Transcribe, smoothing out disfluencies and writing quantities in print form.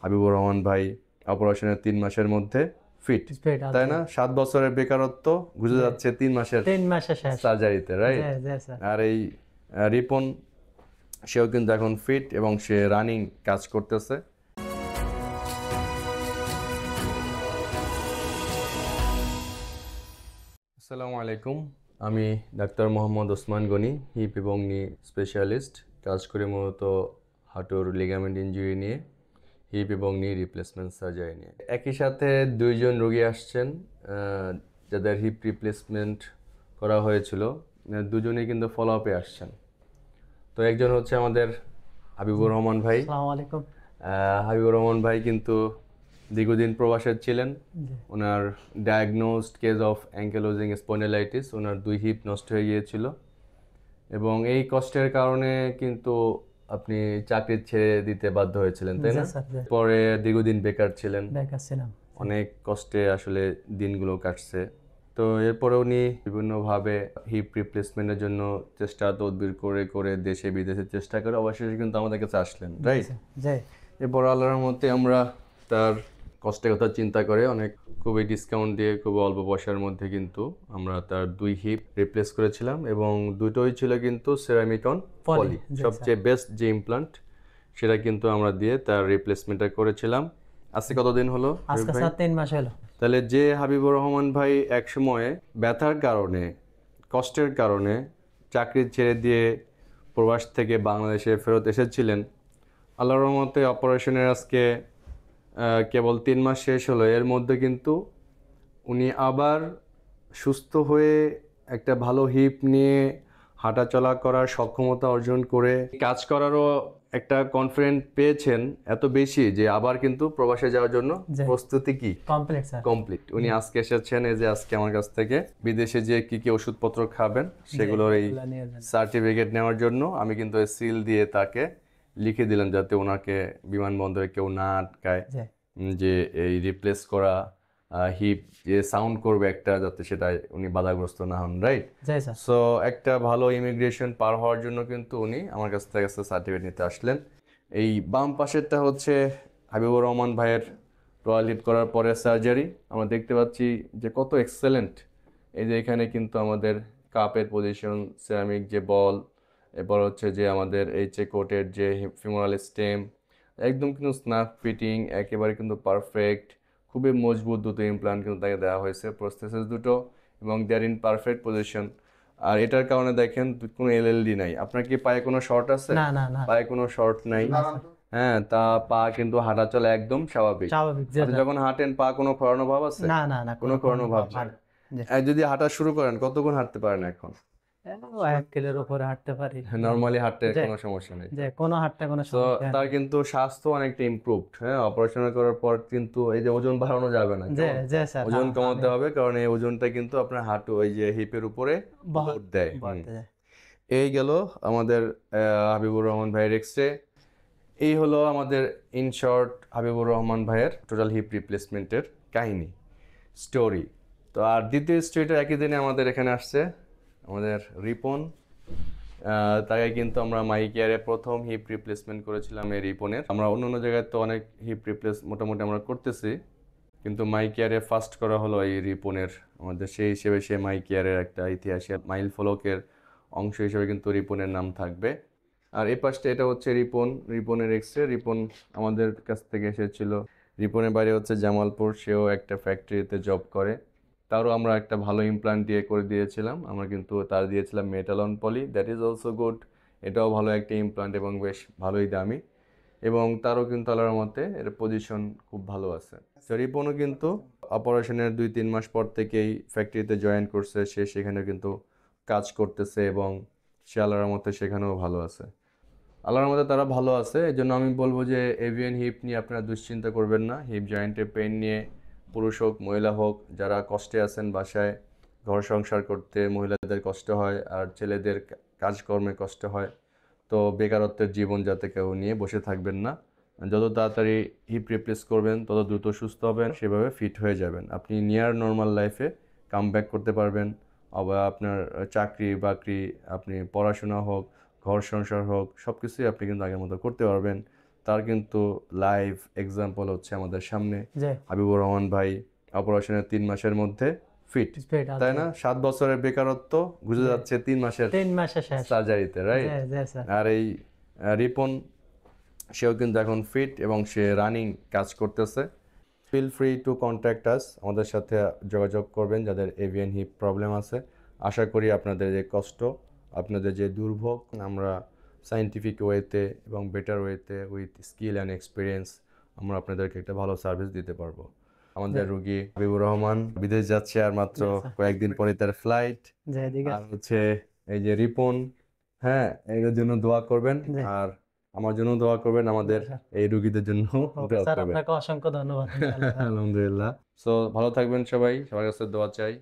হাবিবুর রহমান ভাই অপারেশনের 3 মাসের মধ্যে ফিট, তাই না? 7 বছরের বেকারত্ব গুজে যাচ্ছে 3 মাসের সার্জারিতে, রাইট? আর এই রিপন, সেও কিন্তু এখন ফিট এবং সে রানিং কাজ করতেছে। আসসালামু আলাইকুম, আমি ডাক্তার মোহাম্মদ ওসমান গনি, হিপ এবং নি স্পেশালিস্ট। কাজ করি মূলত হাঁটুর লিগামেন্ট ইনজুরি নিয়ে, হিপ এবং নি রিপ্লেসমেন্ট সার্জারি নিয়ে। একই সাথে 2 জন রোগী আসছেন যাদের হিপ রিপ্লেসমেন্ট করা হয়েছিল। দুজনেই কিন্তু ফলো আপে আসছেন। তো একজন হচ্ছে আমাদের হাবিবুর রহমান ভাই। আসসালামু আলাইকুম। হাবিবুর রহমান ভাই কিন্তু দীর্ঘদিন প্রবাসে ছিলেন। ওনার diagnosed case of ankylosing spondylitis, ওনার 2 হিপ নষ্ট হয়ে গিয়েছিল এবং এই কষ্টের কারণে কিন্তু আপনি চাকরি ছেড়ে দিতে বাধ্য হয়েছিলেন, তাই না? পরে দীর্ঘদিন বেকার ছিলেন, অনেক কষ্টে আসলে দিনগুলো কাটছে। তো এরপরে উনি বিভিন্নভাবে হিপ রিপ্লেসমেন্টের জন্য চেষ্টা তদবির করে করে দেশে বিদেশে চেষ্টা করে অবশেষে কিন্তু আমাদের কাছে আসলেন, রাইট? এরপর আল্লাহর মতে আমরা তার কষ্টের কথা চিন্তা করে অনেক খুবই ডিসকাউন্ট দিয়ে খুব অল্প পয়সার মধ্যে কিন্তু আমরা তার 2 হিপ রিপ্লেস করেছিলাম এবং দুটোই ছিল কিন্তু সেরামিকন পলি, সবচেয়ে বেস্ট যে ইমপ্লান্ট, সেটা কিন্তু আমরা দিয়ে তার রিপ্লেসমেন্টটা করেছিলাম। আজকে কতদিন হলো? আজকে 3 মাস হলো। তাহলে যে হাবিবুর রহমান ভাই এক সময়ে ব্যথার কারণে, কষ্টের কারণে চাকরি ছেড়ে দিয়ে প্রবাস থেকে বাংলাদেশে ফেরত এসেছিলেন, আল্লাহর রহমতে অপারেশনের আজকে কেবল 3 মাস শেষ হলো। এর মধ্যে কিন্তু উনি আবার সুস্থ হয়ে একটা ভালো হিপ নিয়ে হাঁটাচলা করার সক্ষমতা অর্জন করে কাজ করারও একটা কনফিডেন্স পেয়েছেন এত বেশি যে আবার কিন্তু প্রবাসে যাওয়ার জন্য প্রস্তুতি কি কমপ্লিট। উনি আজকে এসেছেন এই যে আজকে আমার কাছ থেকে বিদেশে যে কি কি ওষুধপত্র খাবেন সেগুলোর এই সার্টিফিকেট নেওয়ার জন্য আমি কিন্তু এই সিল দিয়ে তাকে লিখে দিলাম যাতে ওনাকে বিমানবন্দরে কেউ না আটকায়, যে এই রিপ্লেস করা হিপ যে সাউন্ড করবে একটা, যাতে সেটা উনি বাধাগ্রস্ত না হন, রাইট? সো একটা ভালো ইমিগ্রেশন পার হওয়ার জন্য কিন্তু উনি আমার কাছ থেকে সার্টিফিকেট নিতে আসলেন। এই বাম পাশেরটা হচ্ছে হাবিবুর রহমান ভাইয়ের রয়্যাল হিপ করার পরে সার্জারি। আমরা দেখতে পাচ্ছি যে কত এক্সেলেন্ট। এই যে এখানে কিন্তু আমাদের কাপের পজিশন, সিরামিক যে বল, এরপর হচ্ছে যে আমাদের এইচএ কোটের যে ফিমোরাল স্টেম, একদম কিন্তু স্ন্যাপ ফিটিং, একেবারে কিন্তু পারফেক্ট, খুবই মজবুত দুটো ইমপ্লান্ট কিন্তু তাকে দেওয়া হয়েছে, প্রস্থেসিস দুটো, এবং দেয়ার ইন পারফেক্ট পজিশন। আর এটার কারণে দেখেন কোনো এলএলডি নাই। আপনার কি পায়ে কোনো শর্ট আছে? পায়ে কোনো শর্ট নাই। হ্যাঁ, তা পা কিন্তু হাঁটা চলা একদম স্বাভাবিক। আপনি যখন হাঁটেন পা কোনো খড়ানো ভাব আছে? কোনো খড়ানো ভাব নাই। যদি হাঁটা শুরু করেন কতক্ষণ হাঁটতে পারেন এখন? 1 কিলোর উপরে হাঁটতে পারি নরমালি হাঁটতে কোনো সমস্যা নেই। তার কিন্তু স্বাস্থ্য অনেকটা ইমপ্রুভড। হ্যাঁ, অপারেশন করার পর কিন্তু এই যে ওজন বাড়ানো যাবে না, ওজন কমাতে হবে, কারণ এই ওজনটা কিন্তু আপনার হাঁটু ওই যে হিপের উপরে লোড দেয়। এই গেল আমাদের হাবিবুর রহমান ভাইয়ের এক্সরে। এই হলো আমাদের ইন শর্ট হাবিবুর রহমান ভাইয়ের টোটাল হিপ রিপ্লেসমেন্টের কাহিনী, স্টোরি। তো আর দ্বিতীয় স্টোরিটা একই দিনে আমাদের এখানে আসছে আমাদের রিপন। তাকে কিন্তু আমরা মাই কেয়ারে প্রথম হিপ রিপ্লেসমেন্ট করেছিলাম এই রিপনের। আমরা অন্য জায়গায় তো অনেক হিপ রিপ্লেস মোটামুটি আমরা করতেছি, কিন্তু মাই কেয়ারে ফার্স্ট করা হলো এই রিপনের। আমাদের সেই হিসেবে সে মাই কেয়ারের একটা ইতিহাসের মাইল ফলকের অংশ হিসেবে কিন্তু রিপনের নাম থাকবে। আর এই পাশটা এটা হচ্ছে রিপনের এক্সরে। রিপন আমাদের কাছ থেকে এসেছিল। রিপনের বাইরে হচ্ছে জামালপুর, সেও একটা ফ্যাক্টরিতে জব করে, তারও আমরা একটা ভালো ইমপ্লান্ট দিয়ে করে দিয়েছিলাম। আমরা কিন্তু তার দিয়েছিলাম মেটালন পলি, দ্যাট ইজ অলসো গুড। এটাও ভালো একটা ইমপ্লান্ট এবং বেশ ভালোই দামি, এবং তারও কিন্তু আল্লাহর মতে এর পজিশন খুব ভালো আছে। তো রিপনও কিন্তু অপারেশনের 2-3 মাস পর থেকেই ফ্যাক্টরিতে জয়েন করছে, সে সেখানে কিন্তু কাজ করতেছে এবং সে আল্লাহর মতে সেখানেও ভালো আছে। আল্লাহর মতে তারা ভালো আছে। এই জন্য আমি বলবো যে এভিয়ান হিপ নিয়ে আপনারা দুশ্চিন্তা করবেন না। হিপ জয়েন্টের পেইন নিয়ে পুরুষ হোক মহিলা হোক, যারা কষ্টে আছেন বাসায় ঘর সংসার করতে, মহিলাদের কষ্ট হয় আর ছেলেদের কাজকর্মে কষ্ট হয়, তো বেকারত্বের জীবন যাতে কেউ নিয়ে বসে থাকবেন না। যত তাড়াতাড়ি হিপ রিপ্লেস করবেন তত দ্রুত সুস্থ হবেন, সেভাবে ফিট হয়ে যাবেন। আপনি নিয়ার নর্মাল লাইফে কাম ব্যাক করতে পারবেন। আবার আপনার চাকরি বাকরি, আপনি পড়াশোনা হোক, ঘর সংসার হোক, সব কিছুই আপনি কিন্তু আগের মতো করতে পারবেন। তার কিন্তু লাইভ এক্সাম্পল হচ্ছে আমাদের সামনে। জি হাবিবুর রহমান ভাই অপারেশনের 3 মাসের মধ্যে ফিট, তাই না? 7 বছরের বেকারত্ব ঘুরে যাচ্ছে 3 মাসের 3 মাসে শেষ। সার্জারিতে, রাইট? জি জি স্যার। আর এই রিপন, সেও কিন্তু এখন ফিট এবং সে রানিং কাজ করতেছে। Feel free to contact us, আমাদের সাথে যোগাযোগ করবেন যাদের এভিয়ান হিপ প্রবলেম আছে। আশা করি আপনাদের যে কষ্ট, আপনাদের যে দুর্ভোগ, আমরা সায়েন্টিফিক ওয়েতে এবং বেটার ওয়েতে উইথ স্কিল অ্যান্ড এক্সপিরিয়েন্স আমরা আপনাদেরকে একটা ভালো সার্ভিস দিতে পারবো। আমাদের রুগী হাবিবুর রহমান বিদেশ যাচ্ছে আর মাত্র কয়েকদিন পরে তার ফ্লাইট। আর হচ্ছে এই যে রিপন, হ্যাঁ, এর জন্য দোয়া করবেন আর আমার জন্য দোয়া করবেন, আমাদের এই রুগীদের জন্য দোয়া স্যার করবেন। আপনাকে অসংখ্য ধন্যবাদ। আলহামদুলিল্লাহ। সো ভালো থাকবেন সবাই, সবার কাছে দোয়া চাই।